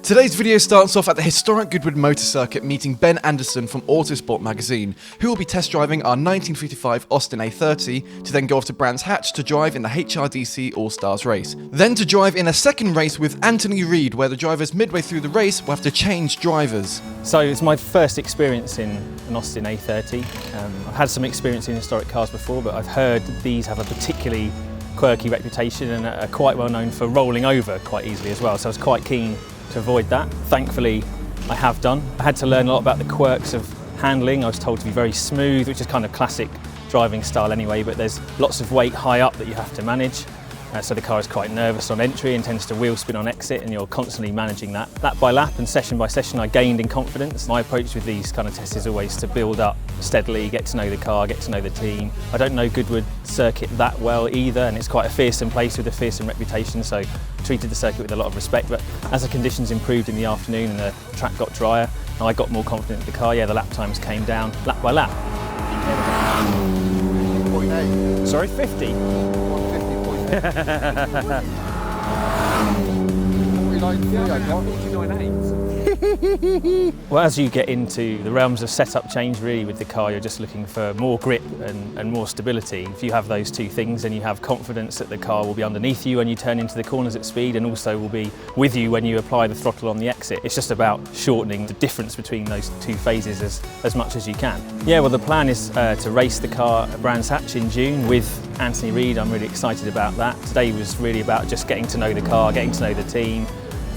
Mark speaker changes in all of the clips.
Speaker 1: Today's video starts off at the historic Goodwood motor circuit, meeting Ben Anderson from Autosport magazine, who will be test driving our 1955 Austin A30 to then go off to Brands Hatch to drive in the HRDC All-Stars race. Then to drive in a second race with Anthony Reid, where the drivers midway through the race will have to change drivers.
Speaker 2: So it's my first experience in an Austin A30. I've had some experience in historic cars before, but I've heard that these have a particularly quirky reputation and are quite well known for rolling over quite easily as well, so I was quite keen to avoid that. Thankfully, I have done. I had to learn a lot about the quirks of handling. I was told to be very smooth, which is kind of classic driving style anyway, but there's lots of weight high up that you have to manage. So the car is quite nervous on entry and tends to wheel spin on exit, and you're constantly managing that. Lap by lap and session by session, I gained in confidence. My approach with these kind of tests is always to build up steadily, get to know the car, get to know the team. I don't know Goodwood circuit that well either, and it's quite a fearsome place with a fearsome reputation, so I treated the circuit with a lot of respect. But as the conditions improved in the afternoon and the track got drier, I got more confident in the car. Yeah, the lap times came down lap by lap.
Speaker 3: 50.8.
Speaker 2: Sorry, 50?
Speaker 3: 49.8.
Speaker 2: Well, as you get into the realms of setup change really with the car, you're just looking for more grip and more stability. If you have those two things, then you have confidence that the car will be underneath you when you turn into the corners at speed, and also will be with you when you apply the throttle on the exit. It's just about shortening the difference between those two phases as much as you can. Yeah, well, the plan is to race the car at Brands Hatch in June with Anthony Reid. I'm really excited about that. Today was really about just getting to know the car, getting to know the team.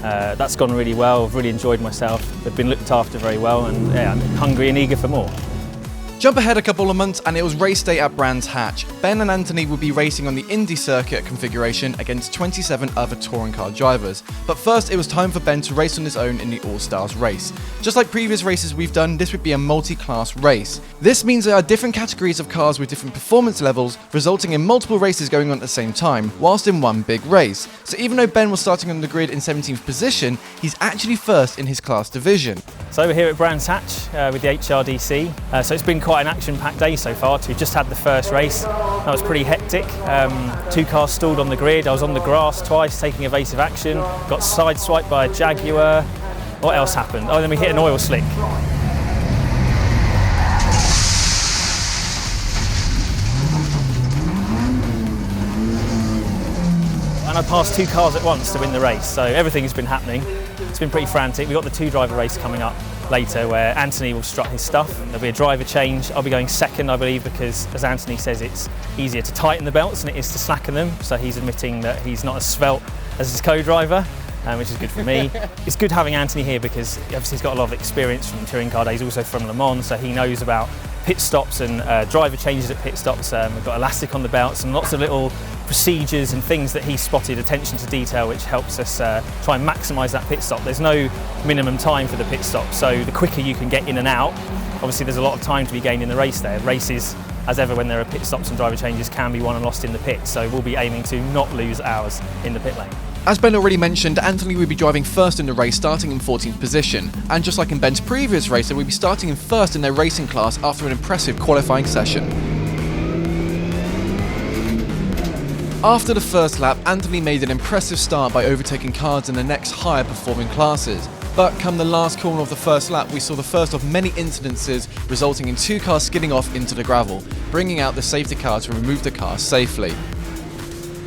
Speaker 2: That's gone really well. I've really enjoyed myself. They've been looked after very well, and yeah, I'm hungry and eager for more.
Speaker 1: Jump ahead a couple of months and it was race day at Brands Hatch. Ben and Anthony will be racing on the Indy circuit configuration against 27 other touring car drivers. But first it was time for Ben to race on his own in the All-Stars race. Just like previous races we've done, this would be a multi-class race. This means there are different categories of cars with different performance levels, resulting in multiple races going on at the same time, whilst in one big race. So even though Ben was starting on the grid in 17th position, he's actually first in his class division.
Speaker 2: So we're here at Brands Hatch with the HRDC. So it's been quite an action-packed day so far. We've just had the first race. That was pretty hectic. Two cars stalled on the grid. I was on the grass twice taking evasive action. Got sideswiped by a Jaguar. What else happened? Oh, then we hit an oil slick. And I passed two cars at once to win the race, so everything has been happening. It's been pretty frantic. We've got the two-driver race coming up later where Anthony will strut his stuff. There'll be a driver change. I'll be going second, I believe, because, as Anthony says, it's easier to tighten the belts than it is to slacken them. So he's admitting that he's not as svelte as his co-driver, which is good for me. It's good having Anthony here because obviously he's got a lot of experience from touring car days, also from Le Mans, so he knows about pit stops and driver changes at pit stops. We've got elastic on the belts and lots of little procedures and things that he's spotted, attention to detail, which helps us try and maximise that pit stop. There's no minimum time for the pit stop, so the quicker you can get in and out, obviously there's a lot of time to be gained in the race there. Races, as ever, when there are pit stops and driver changes, can be won and lost in the pit, so we'll be aiming to not lose hours in the pit lane.
Speaker 1: As Ben already mentioned, Anthony will be driving first in the race, starting in 14th position. And just like in Ben's previous race, they will be starting in first in their racing class after an impressive qualifying session. After the first lap, Anthony made an impressive start by overtaking cars in the next higher performing classes. But come the last corner of the first lap, we saw the first of many incidences, resulting in two cars skidding off into the gravel, bringing out the safety car to remove the car safely.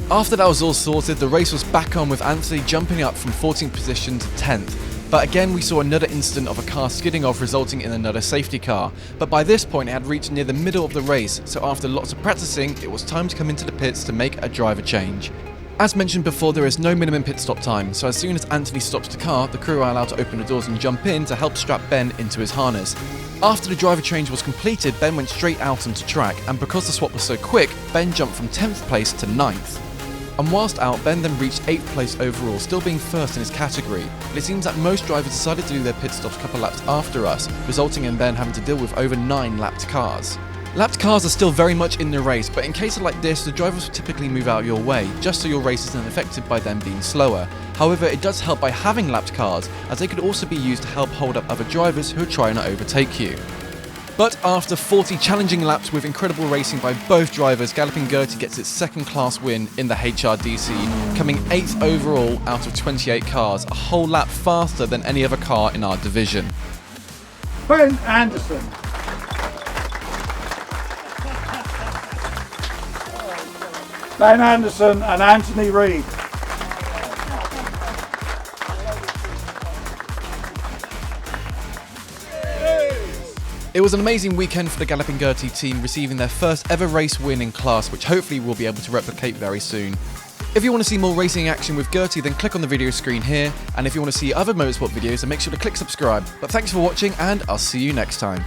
Speaker 1: After that was all sorted, the race was back on with Anthony jumping up from 14th position to 10th. But again we saw another incident of a car skidding off, resulting in another safety car. But by this point it had reached near the middle of the race, so after lots of practicing it was time to come into the pits to make a driver change. As mentioned before, there is no minimum pit stop time, so as soon as Anthony stops the car, the crew are allowed to open the doors and jump in to help strap Ben into his harness. After the driver change was completed, Ben went straight out onto track, and because the swap was so quick, Ben jumped from 10th place to 9th. And whilst out, Ben then reached 8th place overall, still being first in his category. But it seems that most drivers decided to do their pit stops a couple laps after us, resulting in Ben having to deal with over 9 lapped cars. Lapped cars are still very much in the race, but in cases like this, the drivers will typically move out your way, just so your race isn't affected by them being slower. However, it does help by having lapped cars, as they could also be used to help hold up other drivers who are trying to overtake you. But after 40 challenging laps with incredible racing by both drivers, Galloping Gertie gets its second class win in the HRDC, coming 8th overall out of 28 cars, a whole lap faster than any other car in our division.
Speaker 3: Ben Anderson. Ben Anderson and Anthony Reid.
Speaker 1: It was an amazing weekend for the Galloping Gertie team, receiving their first ever race win in class, which hopefully we'll be able to replicate very soon. If you want to see more racing action with Gertie, then click on the video screen here, and if you want to see other motorsport videos, then make sure to click subscribe. But thanks for watching, and I'll see you next time.